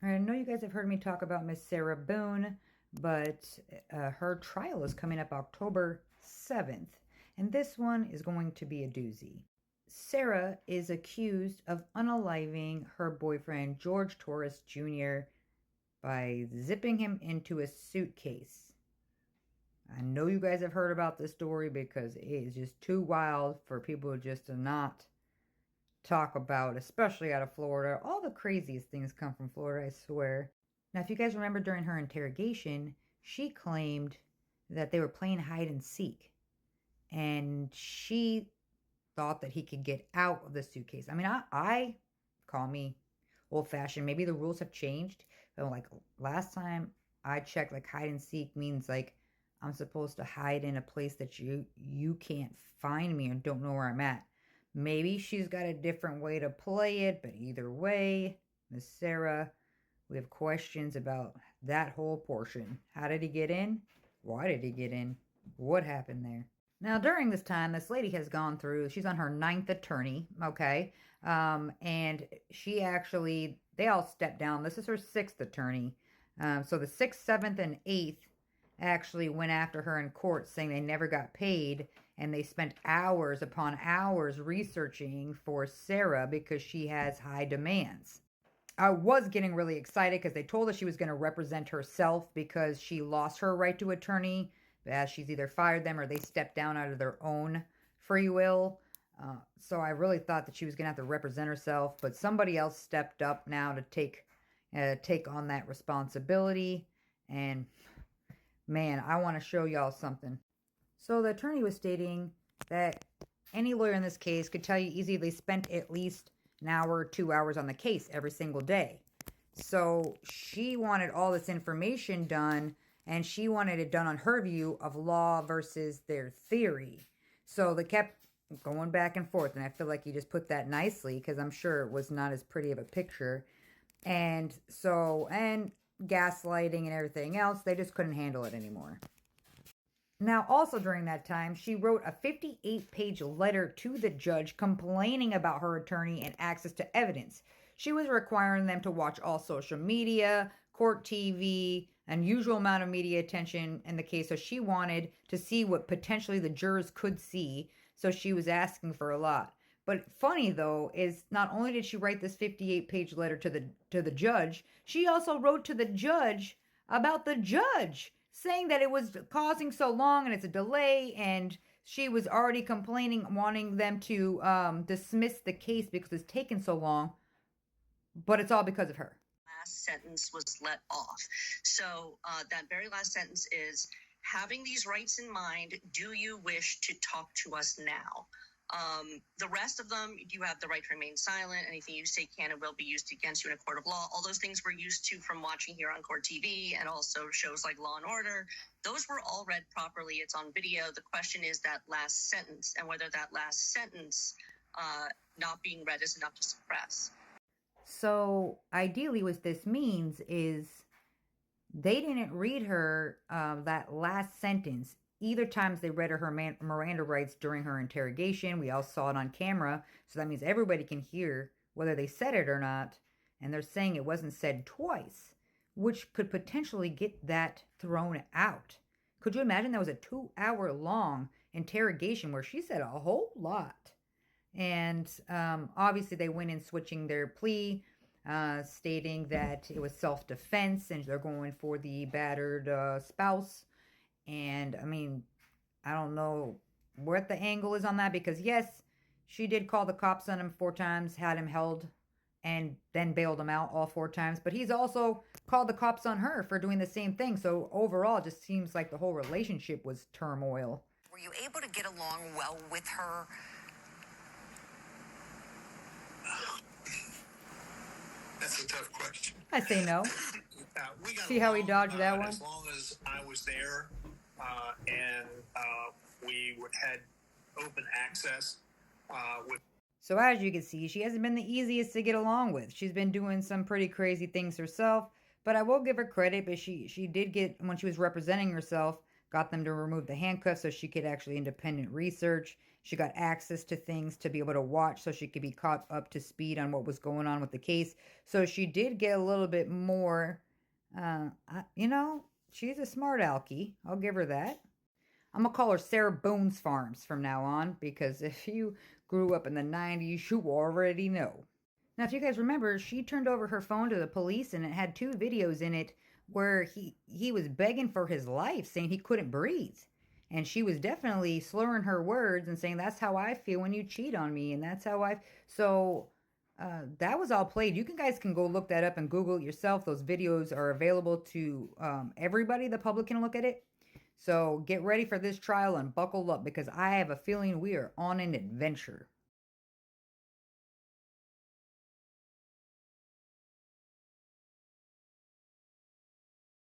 I know you guys have heard me talk about Miss Sarah Boone, but her trial is coming up October 7th, and this one is going to be a doozy. Sarah is accused of unaliving her boyfriend George Torres Jr. by zipping him into a suitcase. I know you guys have heard about this story because it is just too wild for people just to not talk about, especially out of Florida. All the craziest things come from Florida, I swear. Now, if you guys remember during her interrogation, she claimed that they were playing hide and seek, and she thought that he could get out of the suitcase. I mean, I call me old fashioned. Maybe the rules have changed, but like last time I checked, like hide and seek means like I'm supposed to hide in a place that you can't find me and don't know where I'm at. Maybe she's got a different way to play it, but either way, Miss Sarah, we have questions about that whole portion. How did he get in? Why did he get in? What happened there? Now, during this time, this lady has gone through, she's on her ninth attorney, okay? And she actually, they all stepped down. This is her sixth attorney. So the sixth, seventh, and eighth actually went after her in court saying they never got paid, and they spent hours upon hours researching for Sarah because she has high demands. I was getting really excited because they told us she was going to represent herself because she lost her right to attorney, as she's either fired them or they stepped down out of their own free will. So I really thought that she was going to have to represent herself, but somebody else stepped up now to take on that responsibility. And man, I want to show y'all something. So the attorney was stating that any lawyer in this case could tell you easily they spent at least an hour or 2 hours on the case every single day. So she wanted all this information done, and she wanted it done on her view of law versus their theory. So they kept going back and forth, and I feel like you just put that nicely because I'm sure it was not as pretty of a picture. And gaslighting and everything else, they just couldn't handle it anymore. Now, also during that time, she wrote a 58-page letter to the judge complaining about her attorney and access to evidence. She was requiring them to watch all social media, court TV, unusual amount of media attention in the case. So she wanted to see what potentially the jurors could see. So she was asking for a lot. But funny though is not only did she write this 58-page letter to the judge, she also wrote to the judge about the judge, saying that it was causing so long and it's a delay, and she was already complaining, wanting them to dismiss the case because it's taken so long, but it's all because of her. Last sentence was let off. So that very last sentence is, having these rights in mind, do you wish to talk to us now? The rest of them, you have the right to remain silent. Anything you say can and will be used against you in a court of law. All those things we're used to from watching here on court TV and also shows like Law and Order. Those were all read properly. It's on video. The question is that last sentence and whether that last sentence not being read is enough to suppress. So ideally what this means is they didn't read her that last sentence. Either times they read her Miranda rights during her interrogation. We all saw it on camera. So that means everybody can hear whether they said it or not. And they're saying it wasn't said twice, which could potentially get that thrown out. Could you imagine that was a 2-hour long interrogation where she said a whole lot? And obviously they went in switching their plea, stating that it was self-defense and they're going for the battered spouse. And I mean, I don't know what the angle is on that because yes, she did call the cops on him 4 times, had him held, and then bailed him out all 4 times. But he's also called the cops on her for doing the same thing. So overall, it just seems like the whole relationship was turmoil. Were you able to get along well with her? That's a tough question. I say no. We got See how he dodged that one? As long as I was there and we had open access with. So as you can see, she hasn't been the easiest to get along with. She's been doing some pretty crazy things herself, but I will give her credit. But she did get, when she was representing herself, got them to remove the handcuffs so she could actually independent research. She got access to things to be able to watch so she could be caught up to speed on what was going on with the case. So she did get a little bit more, she's a smart alkie. I'll give her that. I'm going to call her Sarah Boone's Farms from now on, because if you grew up in the 90s, you already know. Now, if you guys remember, she turned over her phone to the police and it had 2 videos in it where he was begging for his life, saying he couldn't breathe. And she was definitely slurring her words and saying, that's how I feel when you cheat on me. And that's how I. So that was all played. You guys can go look that up and Google it yourself. Those videos are available to everybody. The public can look at it. So get ready for this trial and buckle up, because I have a feeling we are on an adventure.